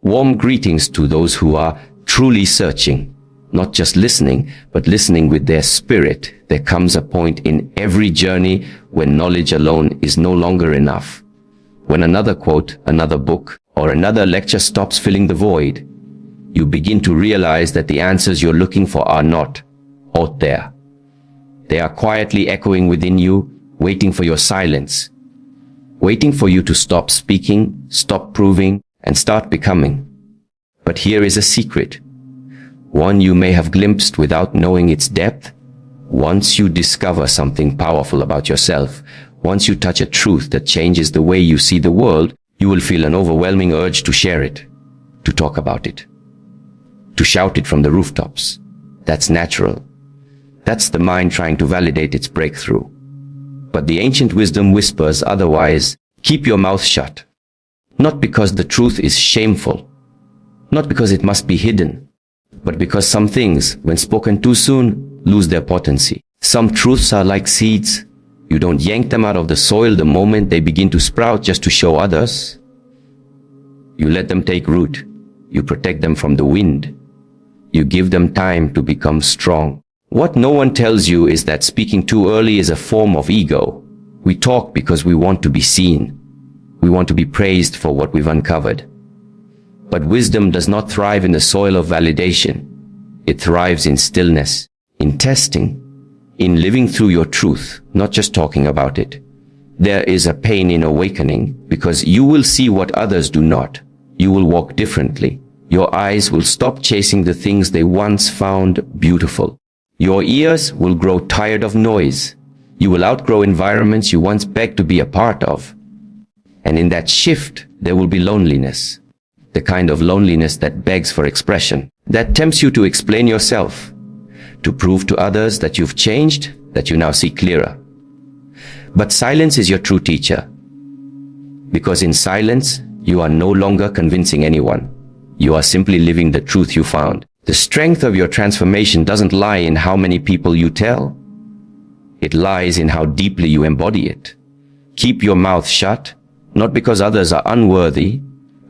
Warm greetings to those who are truly searching, not just listening, but listening with their spirit. There comes a point in every journey when knowledge alone is no longer enough. When another quote, another book, or another lecture stops filling the void, you begin to realize that the answers you're looking for are not out there. They are quietly echoing within you, waiting for your silence, waiting for you to stop speaking, stop proving, and start becoming. But here is a secret, one you may have glimpsed without knowing its depth. Once you discover something powerful about yourself, once you touch a truth that changes the way you see the world, you will feel an overwhelming urge to share it, to talk about it, to shout it from the rooftops. That's natural. That's the mind trying to validate its breakthrough. But the ancient wisdom whispers otherwise. Keep your mouth shut. Not because the truth is shameful, not because it must be hidden, but because some things, when spoken too soon, lose their potency. Some truths are like seeds. You don't yank them out of the soil the moment they begin to sprout just to show others. You let them take root. You protect them from the wind. You give them time to become strong. What no one tells you is that speaking too early is a form of ego. We talk because we want to be seen. We want to be praised for what we've uncovered. But wisdom does not thrive in the soil of validation. It thrives in stillness, in testing, in living through your truth, not just talking about it. There is a pain in awakening because you will see what others do not. You will walk differently. Your eyes will stop chasing the things they once found beautiful. Your ears will grow tired of noise. You will outgrow environments you once begged to be a part of. And in that shift, there will be loneliness. The kind of loneliness that begs for expression, that tempts you to explain yourself, to prove to others that you've changed, that you now see clearer. But silence is your true teacher. Because in silence, you are no longer convincing anyone. You are simply living the truth you found. The strength of your transformation doesn't lie in how many people you tell. It lies in how deeply you embody it. Keep your mouth shut, not because others are unworthy,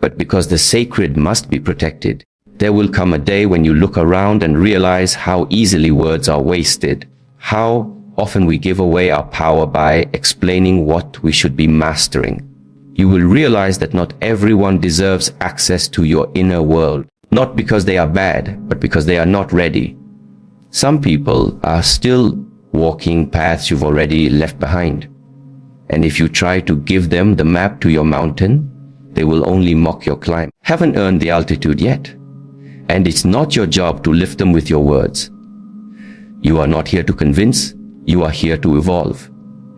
but because the sacred must be protected. There will come a day when you look around and realize how easily words are wasted, how often we give away our power by explaining what we should be mastering. You will realize that not everyone deserves access to your inner world, not because they are bad, but because they are not ready. Some people are still walking paths you've already left behind. And if you try to give them the map to your mountain, they will only mock your climb. Haven't earned the altitude yet. And it's not your job to lift them with your words. You are not here to convince, you are here to evolve.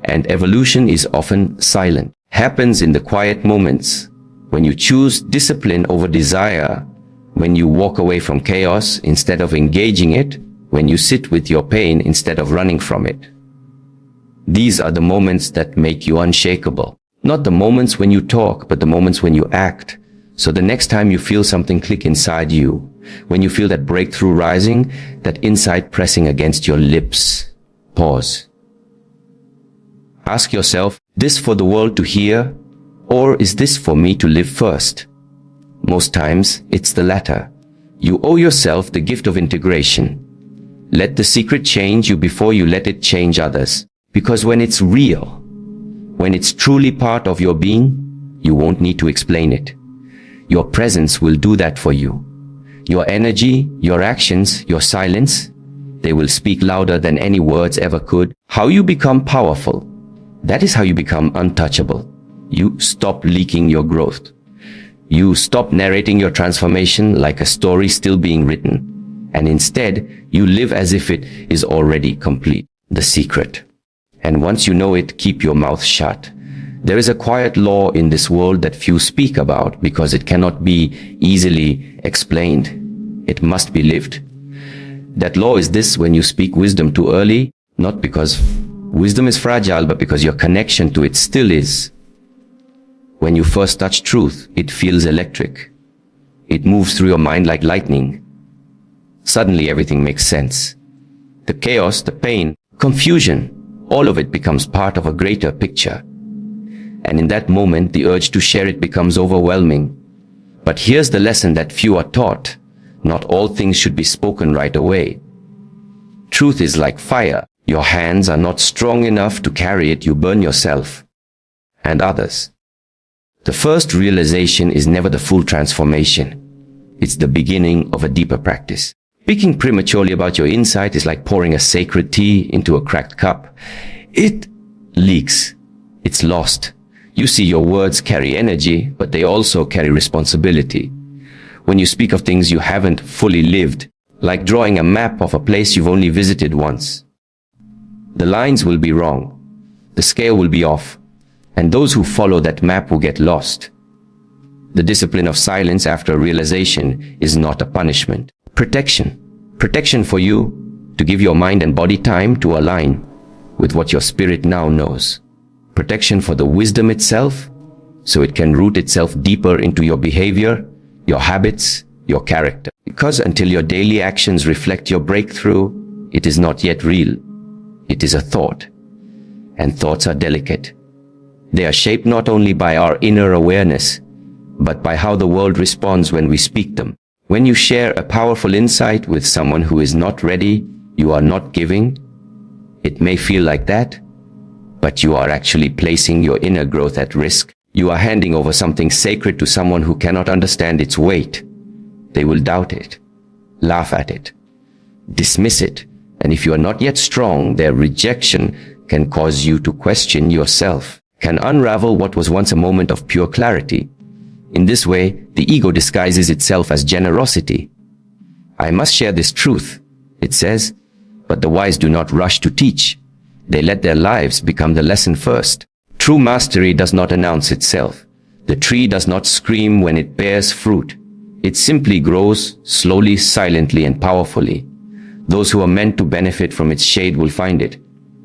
And evolution is often silent, happens in the quiet moments, when you choose discipline over desire, when you walk away from chaos instead of engaging it, when you sit with your pain instead of running from it. These are the moments that make you unshakable. Not the moments when you talk, but the moments when you act. So the next time you feel something click inside you, when you feel that breakthrough rising, that insight pressing against your lips, pause. Ask yourself, this for the world to hear, or is this for me to live first? Most times, it's the latter. You owe yourself the gift of integration. Let the secret change you before you let it change others. Because when it's real, when it's truly part of your being, you won't need to explain it. Your presence will do that for you. Your energy, your actions, your silence, they will speak louder than any words ever could. How you become powerful, that is how you become untouchable. You stop leaking your growth. You stop narrating your transformation like a story still being written. And instead, you live as if it is already complete. The secret. And once you know it, keep your mouth shut. There is a quiet law in this world that few speak about because it cannot be easily explained. It must be lived. That law is this: when you speak wisdom too early, not because wisdom is fragile, but because your connection to it still is. When you first touch truth, it feels electric. It moves through your mind like lightning. Suddenly everything makes sense. The chaos, the pain, confusion, all of it becomes part of a greater picture. And in that moment, the urge to share it becomes overwhelming. But here's the lesson that few are taught. Not all things should be spoken right away. Truth is like fire. Your hands are not strong enough to carry it. You burn yourself and others. The first realization is never the full transformation. It's the beginning of a deeper practice. Speaking prematurely about your insight is like pouring a sacred tea into a cracked cup. It leaks. It's lost. You see, your words carry energy, but they also carry responsibility. When you speak of things you haven't fully lived, like drawing a map of a place you've only visited once, the lines will be wrong, the scale will be off, and those who follow that map will get lost. The discipline of silence after realization is not a punishment. Protection. Protection for you to give your mind and body time to align with what your spirit now knows. Protection for the wisdom itself, so it can root itself deeper into your behavior, your habits, your character. Because until your daily actions reflect your breakthrough, it is not yet real. It is a thought. And thoughts are delicate. They are shaped not only by our inner awareness, but by how the world responds when we speak them. When you share a powerful insight with someone who is not ready, you are not giving. It may feel like that, but you are actually placing your inner growth at risk. You are handing over something sacred to someone who cannot understand its weight. They will doubt it, laugh at it, dismiss it, and if you are not yet strong, their rejection can cause you to question yourself, can unravel what was once a moment of pure clarity. In this way, the ego disguises itself as generosity. I must share this truth, it says, but the wise do not rush to teach. They let their lives become the lesson first. True mastery does not announce itself. The tree does not scream when it bears fruit. It simply grows slowly, silently, and powerfully. Those who are meant to benefit from its shade will find it.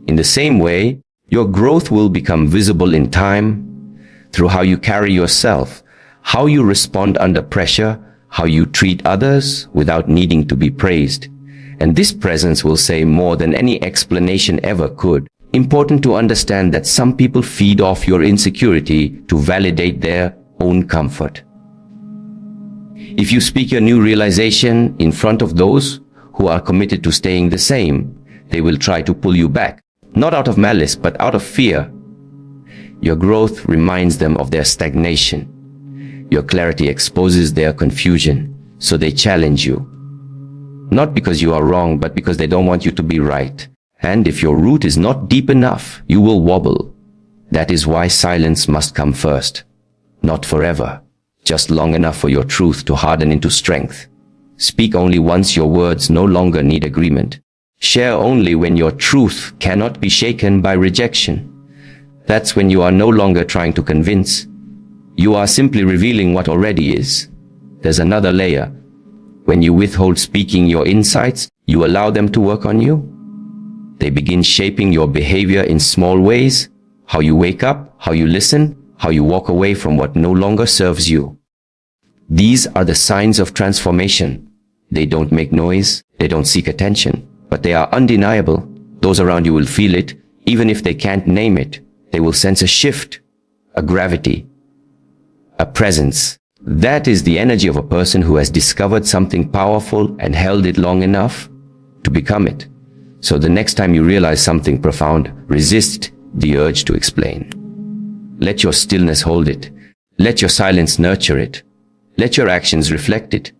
In the same way, your growth will become visible in time through how you carry yourself, how you respond under pressure, how you treat others without needing to be praised. And this presence will say more than any explanation ever could. Important to understand that some people feed off your insecurity to validate their own comfort. If you speak your new realization in front of those who are committed to staying the same, they will try to pull you back, not out of malice, but out of fear. Your growth reminds them of their stagnation. Your clarity exposes their confusion, so they challenge you. Not because you are wrong, but because they don't want you to be right. And if your root is not deep enough, you will wobble. That is why silence must come first. Not forever, just long enough for your truth to harden into strength. Speak only once your words no longer need agreement. Share only when your truth cannot be shaken by rejection. That's when you are no longer trying to convince. You are simply revealing what already is. There's another layer. When you withhold speaking your insights, you allow them to work on you. They begin shaping your behavior in small ways, how you wake up, how you listen, how you walk away from what no longer serves you. These are the signs of transformation. They don't make noise, they don't seek attention, but they are undeniable. Those around you will feel it, even if they can't name it. They will sense a shift, a gravity, a presence. That is the energy of a person who has discovered something powerful and held it long enough to become it. So the next time you realize something profound, resist the urge to explain. Let your stillness hold it. Let your silence nurture it. Let your actions reflect it.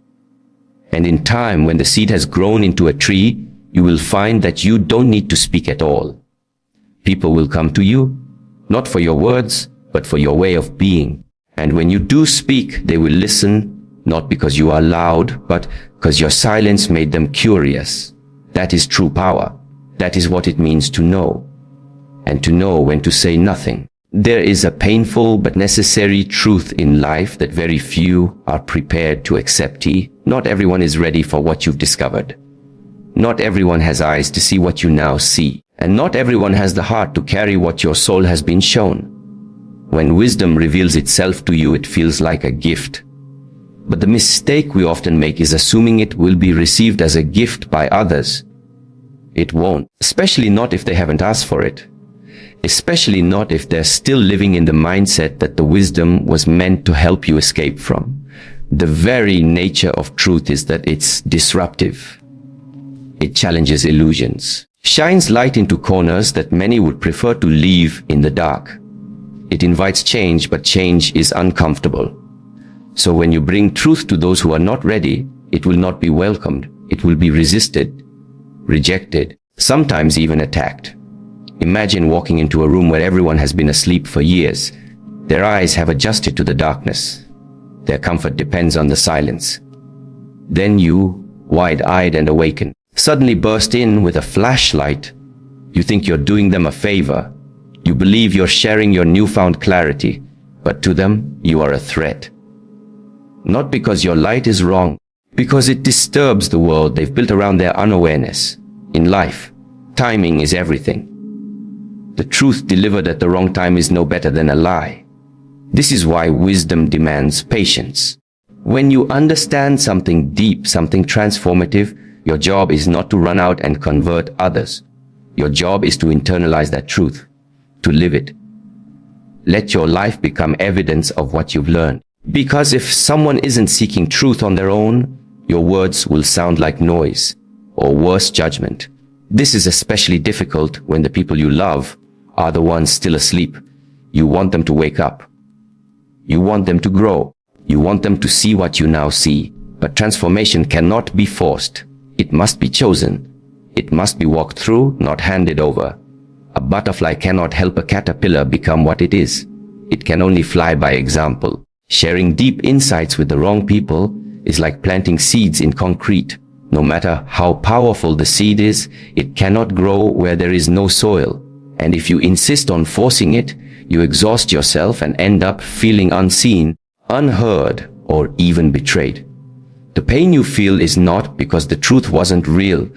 And in time, when the seed has grown into a tree, you will find that you don't need to speak at all. People will come to you, not for your words, but for your way of being. And when you do speak, they will listen, not because you are loud, but because your silence made them curious. That is true power. That is what it means to know. And to know when to say nothing. There is a painful but necessary truth in life that very few are prepared to accept. Not everyone is ready for what you've discovered. Not everyone has eyes to see what you now see. And not everyone has the heart to carry what your soul has been shown. When wisdom reveals itself to you, it feels like a gift. But the mistake we often make is assuming it will be received as a gift by others. It won't, especially not if they haven't asked for it. Especially not if they're still living in the mindset that the wisdom was meant to help you escape from. The very nature of truth is that it's disruptive. It challenges illusions, shines light into corners that many would prefer to leave in the dark. It invites change, but change is uncomfortable. So when you bring truth to those who are not ready, it will not be welcomed. It will be resisted, rejected, sometimes even attacked. Imagine walking into a room where everyone has been asleep for years. Their eyes have adjusted to the darkness. Their comfort depends on the silence. Then you, wide-eyed and awakened, suddenly burst in with a flashlight. You think you're doing them a favor. You believe you're sharing your newfound clarity, but to them, you are a threat. Not because your light is wrong, because it disturbs the world they've built around their unawareness. In life, timing is everything. The truth delivered at the wrong time is no better than a lie. This is why wisdom demands patience. When you understand something deep, something transformative, your job is not to run out and convert others. Your job is to internalize that truth, to live it. Let your life become evidence of what you've learned. Because if someone isn't seeking truth on their own, your words will sound like noise, or worse, judgment. This is especially difficult when the people you love are the ones still asleep. You want them to wake up. You want them to grow. You want them to see what you now see. But transformation cannot be forced. It must be chosen. It must be walked through, not handed over. A butterfly cannot help a caterpillar become what it is. It can only fly by example. Sharing deep insights with the wrong people is like planting seeds in concrete. No matter how powerful the seed is, it cannot grow where there is no soil. And if you insist on forcing it, you exhaust yourself and end up feeling unseen, unheard, or even betrayed. The pain you feel is not because the truth wasn't real.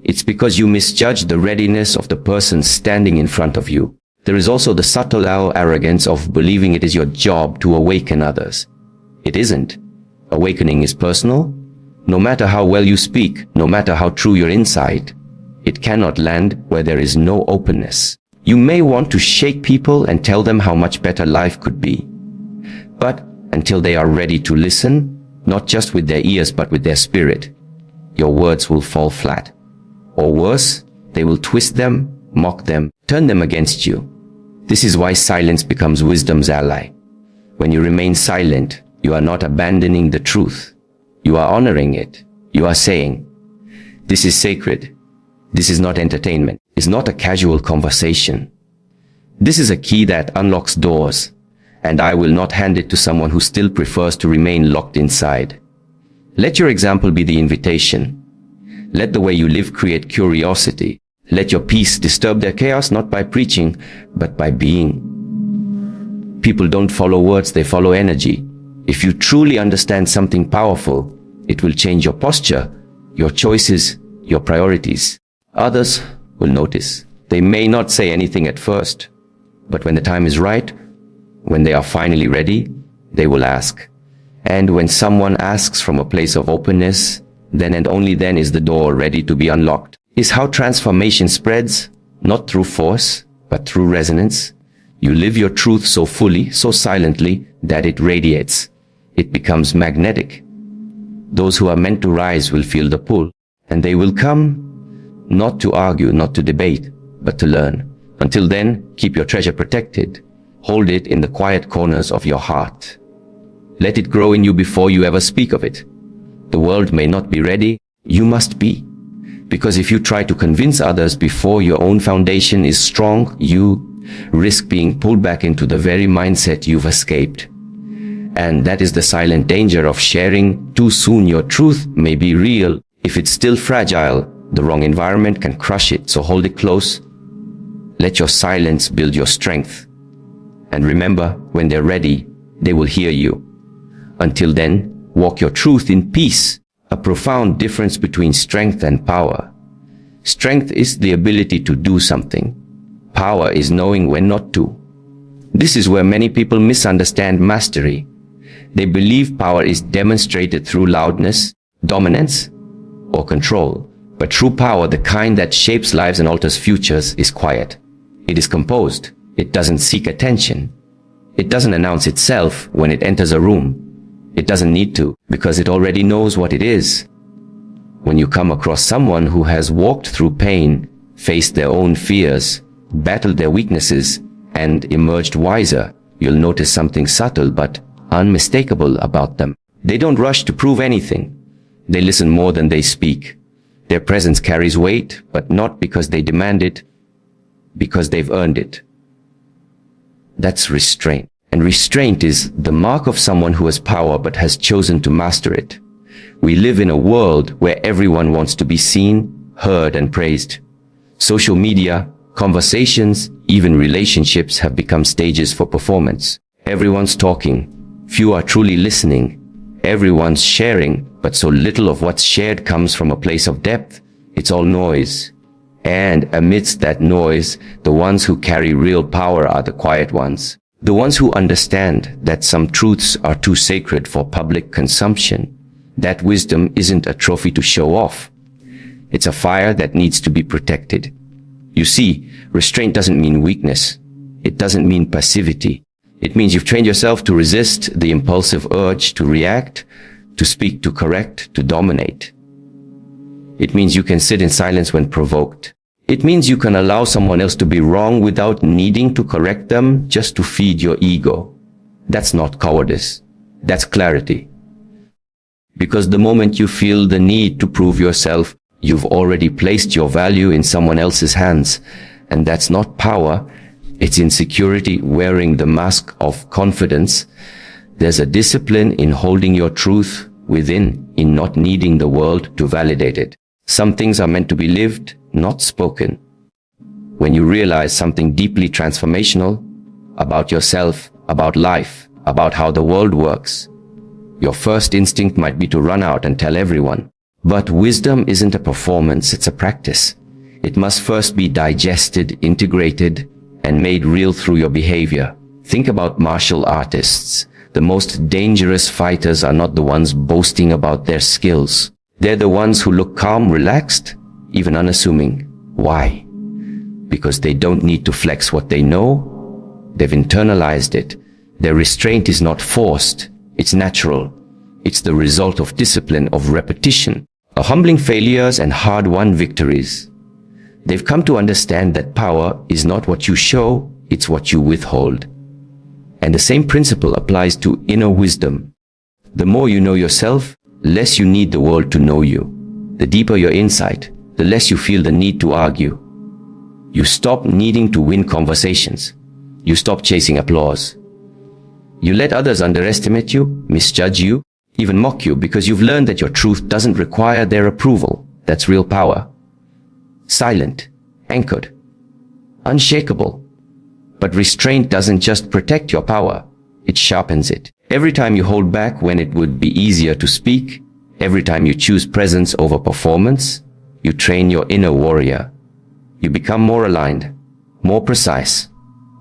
It's because you misjudged the readiness of the person standing in front of you. There is also the subtle arrogance of believing it is your job to awaken others. It isn't. Awakening is personal. No matter how well you speak, no matter how true your insight, it cannot land where there is no openness. You may want to shake people and tell them how much better life could be. But until they are ready to listen, not just with their ears but with their spirit, your words will fall flat. Or worse, they will twist them, mock them, turn them against you. This is why silence becomes wisdom's ally. When you remain silent, you are not abandoning the truth. You are honoring it. You are saying, this is sacred. This is not entertainment. It's not a casual conversation. This is a key that unlocks doors, and I will not hand it to someone who still prefers to remain locked inside. Let your example be the invitation. Let the way you live create curiosity. Let your peace disturb their chaos not by preaching, but by being. People don't follow words, they follow energy. If you truly understand something powerful, it will change your posture, your choices, your priorities. Others will notice. They may not say anything at first, but when the time is right, when they are finally ready, they will ask. And when someone asks from a place of openness, then and only then is the door ready to be unlocked. Is how transformation spreads, not through force, but through resonance. You live your truth so fully, so silently, that it radiates. It becomes magnetic. Those who are meant to rise will feel the pull, and they will come, not to argue, not to debate, but to learn. Until then, keep your treasure protected. Hold it in the quiet corners of your heart. Let it grow in you before you ever speak of it. The world may not be ready, you must be. Because if you try to convince others before your own foundation is strong, you risk being pulled back into the very mindset you've escaped. And that is the silent danger of sharing too soon. Your truth may be real. If it's still fragile, the wrong environment can crush it, so hold it close. Let your silence build your strength. And remember, when they're ready, they will hear you. Until then, walk your truth in peace. A profound difference between strength and power. Strength is the ability to do something. Power is knowing when not to. This is where many people misunderstand mastery. They believe power is demonstrated through loudness, dominance, or control. But true power, the kind that shapes lives and alters futures, is quiet. It is composed. It doesn't seek attention. It doesn't announce itself when it enters a room. It doesn't need to, because it already knows what it is. When you come across someone who has walked through pain, faced their own fears, battled their weaknesses, and emerged wiser, you'll notice something subtle but unmistakable about them. They don't rush to prove anything. They listen more than they speak. Their presence carries weight, but not because they demand it, because they've earned it. That's restraint. And restraint is the mark of someone who has power but has chosen to master it. We live in a world where everyone wants to be seen, heard, and praised. Social media, conversations, even relationships have become stages for performance. Everyone's talking. Few are truly listening. Everyone's sharing, but so little of what's shared comes from a place of depth. It's all noise. And amidst that noise, the ones who carry real power are the quiet ones. The ones who understand that some truths are too sacred for public consumption. That wisdom isn't a trophy to show off. It's a fire that needs to be protected. You see, restraint doesn't mean weakness. It doesn't mean passivity. It means you've trained yourself to resist the impulsive urge to react, to speak, to correct, to dominate. It means you can sit in silence when provoked. It means you can allow someone else to be wrong without needing to correct them just to feed your ego. That's not cowardice. That's clarity. Because the moment you feel the need to prove yourself, you've already placed your value in someone else's hands. And that's not power. It's insecurity wearing the mask of confidence. There's a discipline in holding your truth within, in not needing the world to validate it. Some things are meant to be lived, not spoken. When you realize something deeply transformational about yourself, about life, about how the world works, your first instinct might be to run out and tell everyone. But wisdom isn't a performance, it's a practice. It must first be digested, integrated, and made real through your behavior. Think about martial artists. The most dangerous fighters are not the ones boasting about their skills. They're the ones who look calm, relaxed, even unassuming. Why? Because they don't need to flex what they know. They've internalized it. Their restraint is not forced. It's natural. It's the result of discipline, of repetition, of humbling failures and hard-won victories. They've come to understand that power is not what you show, it's what you withhold. And the same principle applies to inner wisdom. The more you know yourself, less you need the world to know you. The deeper your insight, the less you feel the need to argue. You stop needing to win conversations. You stop chasing applause. You let others underestimate you, misjudge you, even mock you because you've learned that your truth doesn't require their approval. That's real power. Silent, anchored, unshakable. But restraint doesn't just protect your power, it sharpens it. Every time you hold back when it would be easier to speak, every time you choose presence over performance, you train your inner warrior. You become more aligned, more precise,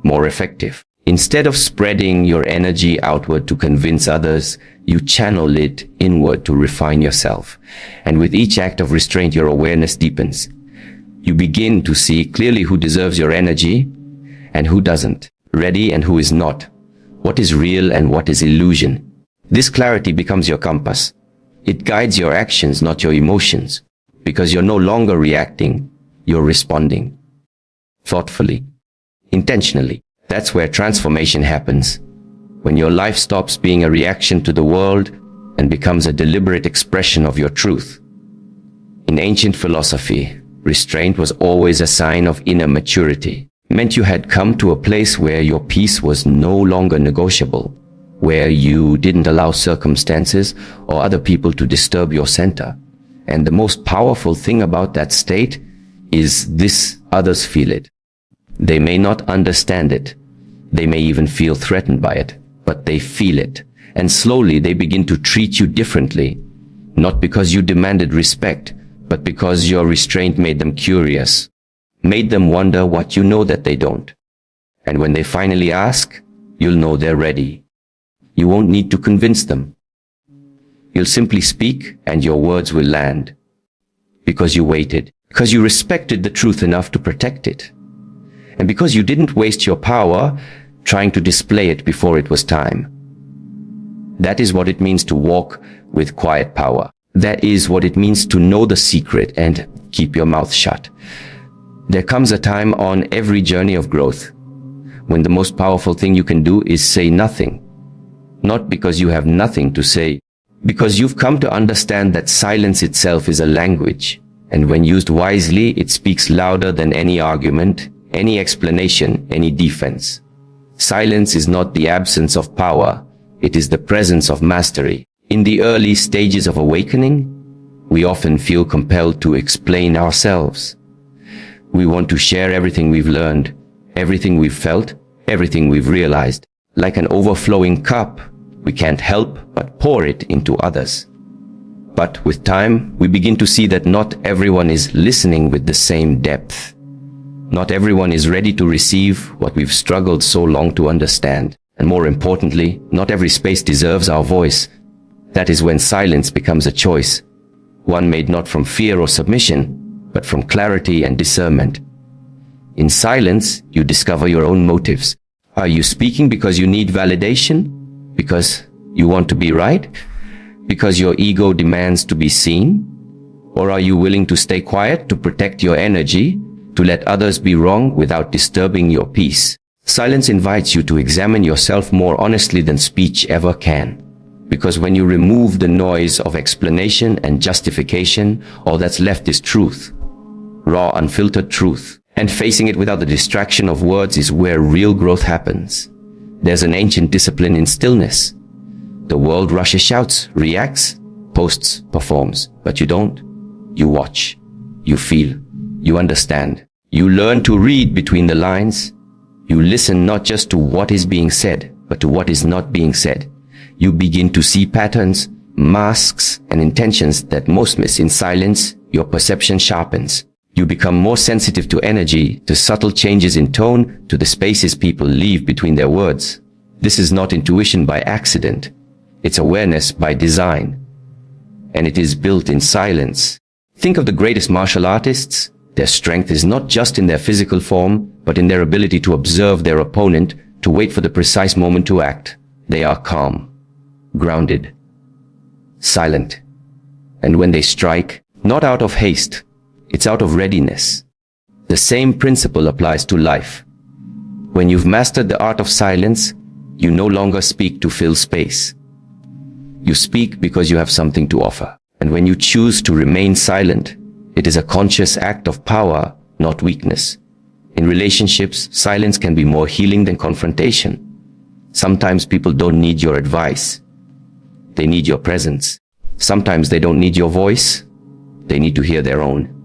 more effective. Instead of spreading your energy outward to convince others, you channel it inward to refine yourself. And with each act of restraint, your awareness deepens. You begin to see clearly who deserves your energy and who doesn't, ready and who is not, what is real and what is illusion. This clarity becomes your compass. It guides your actions, not your emotions, because you're no longer reacting, you're responding. Thoughtfully, intentionally. That's where transformation happens. When your life stops being a reaction to the world and becomes a deliberate expression of your truth. In ancient philosophy, restraint was always a sign of inner maturity. It meant you had come to a place where your peace was no longer negotiable, where you didn't allow circumstances or other people to disturb your center. And the most powerful thing about that state is this: others feel it. They may not understand it. They may even feel threatened by it, but they feel it. And slowly they begin to treat you differently, not because you demanded respect, but because your restraint made them curious, made them wonder what you know that they don't. And when they finally ask, you'll know they're ready. You won't need to convince them. You'll simply speak and your words will land. Because you waited, because you respected the truth enough to protect it. And because you didn't waste your power trying to display it before it was time. That is what it means to walk with quiet power. That is what it means to know the secret and keep your mouth shut. There comes a time on every journey of growth when the most powerful thing you can do is say nothing. Not because you have nothing to say, because you've come to understand that silence itself is a language, and when used wisely, it speaks louder than any argument, any explanation, any defense. Silence is not the absence of power, it is the presence of mastery. In the early stages of awakening, we often feel compelled to explain ourselves. We want to share everything we've learned, everything we've felt, everything we've realized. Like an overflowing cup, we can't help but pour it into others. But with time, we begin to see that not everyone is listening with the same depth. Not everyone is ready to receive what we've struggled so long to understand. And more importantly, not every space deserves our voice. That is when silence becomes a choice, one made not from fear or submission, but from clarity and discernment. In silence, you discover your own motives. Are you speaking because you need validation? Because you want to be right? Because your ego demands to be seen? Or are you willing to stay quiet to protect your energy, to let others be wrong without disturbing your peace? Silence invites you to examine yourself more honestly than speech ever can. Because when you remove the noise of explanation and justification, all that's left is truth. Raw, unfiltered truth. And facing it without the distraction of words is where real growth happens. There's an ancient discipline in stillness. The world rushes, shouts, reacts, posts, performs. But you don't. You watch. You feel. You understand. You learn to read between the lines. You listen not just to what is being said, but to what is not being said. You begin to see patterns, masks, and intentions that most miss. In silence. Your perception sharpens. You become more sensitive to energy, to subtle changes in tone, to the spaces people leave between their words. This is not intuition by accident. It's awareness by design. And it is built in silence. Think of the greatest martial artists. Their strength is not just in their physical form, but in their ability to observe their opponent, to wait for the precise moment to act. They are calm, grounded, silent. And when they strike, not out of haste, it's out of readiness. The same principle applies to life. When you've mastered the art of silence, you no longer speak to fill space. You speak because you have something to offer. And when you choose to remain silent, it is a conscious act of power, not weakness. In relationships, silence can be more healing than confrontation. Sometimes people don't need your advice. They need your presence. Sometimes they don't need your voice. They need to hear their own.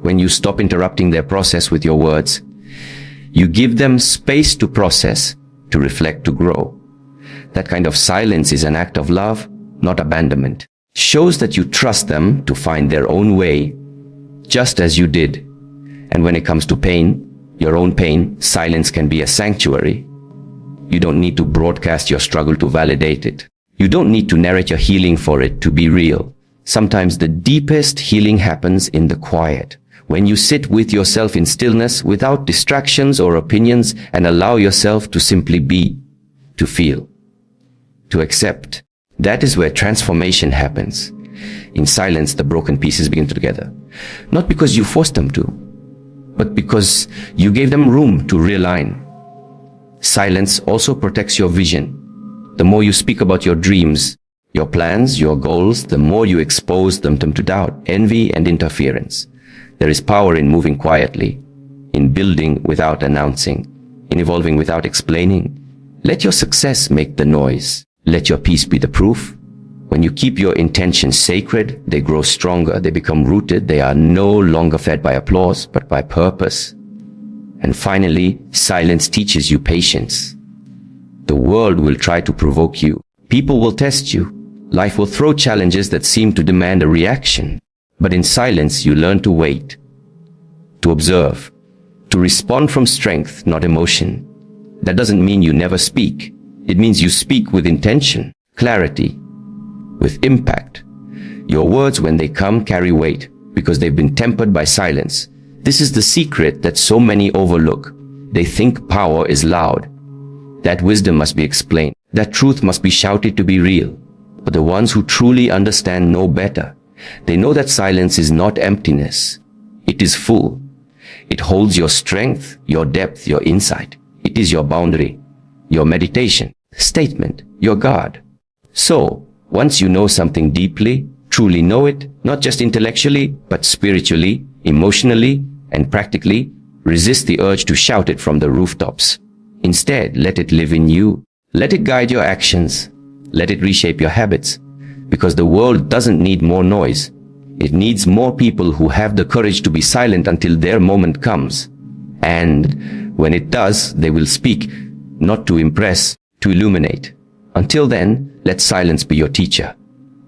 When you stop interrupting their process with your words, you give them space to process, to reflect, to grow. That kind of silence is an act of love, not abandonment. Shows that you trust them to find their own way, just as you did. And when it comes to pain, your own pain, silence can be a sanctuary. You don't need to broadcast your struggle to validate it. You don't need to narrate your healing for it to be real. Sometimes the deepest healing happens in the quiet. When you sit with yourself in stillness without distractions or opinions and allow yourself to simply be, to feel, to accept. That is where transformation happens. In silence, the broken pieces begin together. Not because you forced them to, but because you gave them room to realign. Silence also protects your vision. The more you speak about your dreams, your plans, your goals, the more you expose them to doubt, envy, and interference. There is power in moving quietly, in building without announcing, in evolving without explaining. Let your success make the noise. Let your peace be the proof. When you keep your intentions sacred, they grow stronger, they become rooted, they are no longer fed by applause, but by purpose. And finally, silence teaches you patience. The world will try to provoke you. People will test you. Life will throw challenges that seem to demand a reaction. But in silence, you learn to wait, to observe, to respond from strength, not emotion. That doesn't mean you never speak. It means you speak with intention, clarity, with impact. Your words, when they come, carry weight because they've been tempered by silence. This is the secret that so many overlook. They think power is loud, that wisdom must be explained, That truth must be shouted to be real. But the ones who truly understand know better. They know that silence is not emptiness. It is full. It holds your strength, your depth, your insight. It is your boundary, your meditation, statement, your guard. So, once you know something deeply, truly know it, not just intellectually, but spiritually, emotionally, and practically, resist the urge to shout it from the rooftops. Instead, let it live in you. Let it guide your actions. Let it reshape your habits. Because the world doesn't need more noise. It needs more people who have the courage to be silent until their moment comes. And when it does, they will speak, not to impress, to illuminate. Until then, let silence be your teacher.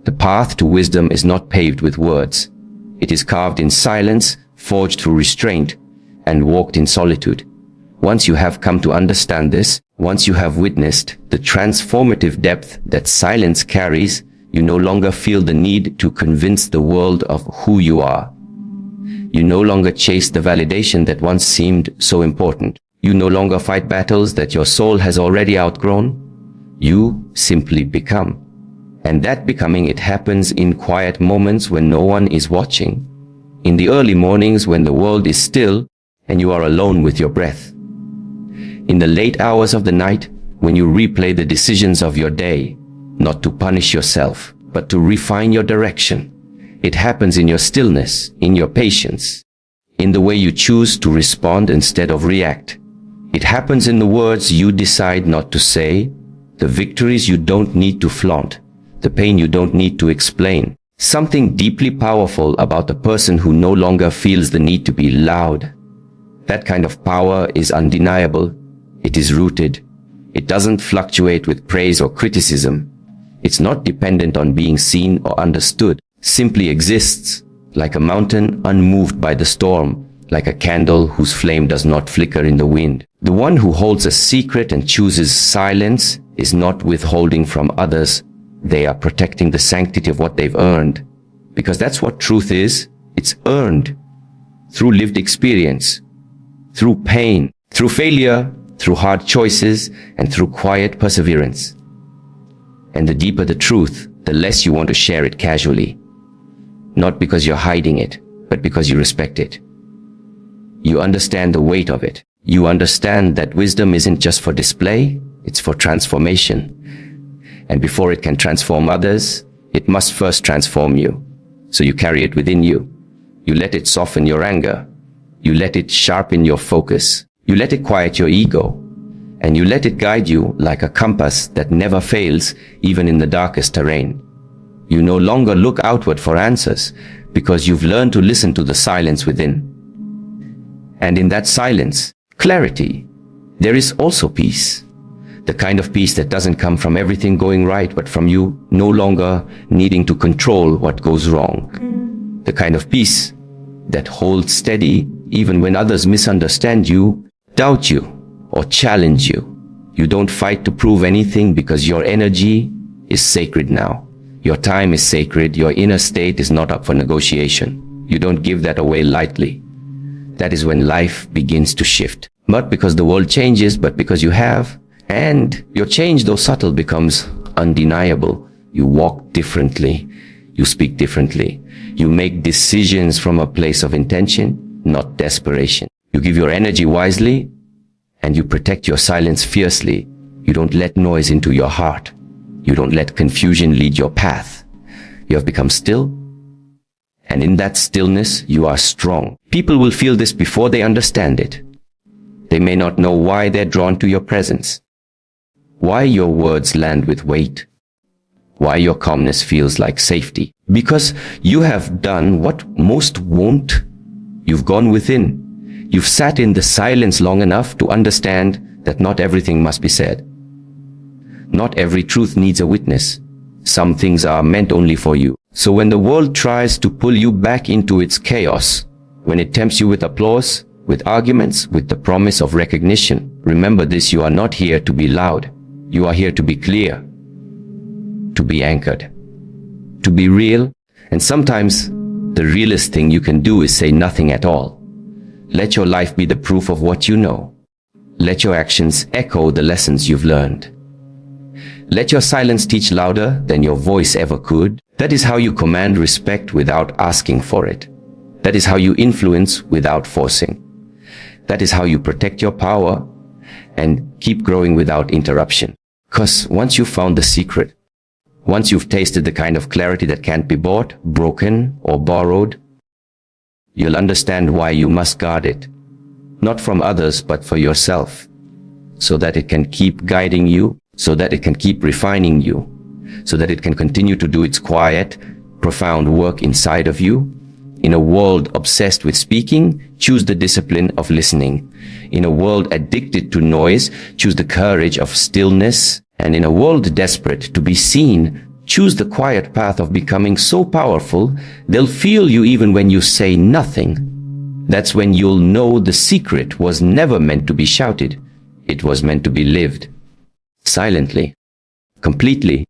The path to wisdom is not paved with words. It is carved in silence, forged through restraint, and walked in solitude. Once you have come to understand this, once you have witnessed the transformative depth that silence carries, you no longer feel the need to convince the world of who you are. You no longer chase the validation that once seemed so important. You no longer fight battles that your soul has already outgrown. You simply become. And that becoming, it happens in quiet moments when no one is watching. In the early mornings when the world is still and you are alone with your breath. In the late hours of the night when you replay the decisions of your day, not to punish yourself, but to refine your direction. It happens in your stillness, in your patience, in the way you choose to respond instead of react. It happens in the words you decide not to say, the victories you don't need to flaunt, the pain you don't need to explain. Something deeply powerful about the person who no longer feels the need to be loud. That kind of power is undeniable. It is rooted. It doesn't fluctuate with praise or criticism. It's not dependent on being seen or understood. Simply exists, like a mountain unmoved by the storm, like a candle whose flame does not flicker in the wind. The one who holds a secret and chooses silence is not withholding from others. They are protecting the sanctity of what they've earned. Because that's what truth is. It's earned through lived experience, through pain, through failure, through hard choices, and through quiet perseverance. And the deeper the truth, the less you want to share it casually. Not because you're hiding it, but because you respect it. You understand the weight of it. You understand that wisdom isn't just for display, it's for transformation. And before it can transform others, it must first transform you. So you carry it within you. You let it soften your anger. You let it sharpen your focus. You let it quiet your ego. And you let it guide you like a compass that never fails, even in the darkest terrain. You no longer look outward for answers, because you've learned to listen to the silence within. And in that silence, clarity, there is also peace. The kind of peace that doesn't come from everything going right, but from you no longer needing to control what goes wrong. The kind of peace that holds steady even when others misunderstand you, doubt you, or challenge you. You don't fight to prove anything because your energy is sacred now. Your time is sacred. Your inner state is not up for negotiation. You don't give that away lightly. That is when life begins to shift. Not because the world changes, but because you have. And your change, though subtle, becomes undeniable. You walk differently. You speak differently. You make decisions from a place of intention, not desperation. You give your energy wisely, and you protect your silence fiercely. You don't let noise into your heart. You don't let confusion lead your path. You have become still, and in that stillness, you are strong. People will feel this before they understand it. They may not know why they're drawn to your presence, why your words land with weight, why your calmness feels like safety. Because you have done what most won't. You've gone within. You've sat in the silence long enough to understand that not everything must be said. Not every truth needs a witness. Some things are meant only for you. So when the world tries to pull you back into its chaos, when it tempts you with applause, with arguments, with the promise of recognition, remember this: you are not here to be loud. You are here to be clear, to be anchored, to be real. And sometimes the realest thing you can do is say nothing at all. Let your life be the proof of what you know. Let your actions echo the lessons you've learned. Let your silence teach louder than your voice ever could. That is how you command respect without asking for it. That is how you influence without forcing. That is how you protect your power and keep growing without interruption. Because once you've found the secret, once you've tasted the kind of clarity that can't be bought, broken, or borrowed, you'll understand why you must guard it. Not from others, but for yourself. So that it can keep guiding you, so that it can keep refining you, so that it can continue to do its quiet, profound work inside of you. In a world obsessed with speaking, choose the discipline of listening. In a world addicted to noise, choose the courage of stillness. And in a world desperate to be seen, choose the quiet path of becoming so powerful, they'll feel you even when you say nothing. That's when you'll know the secret was never meant to be shouted. It was meant to be lived. Silently. Completely.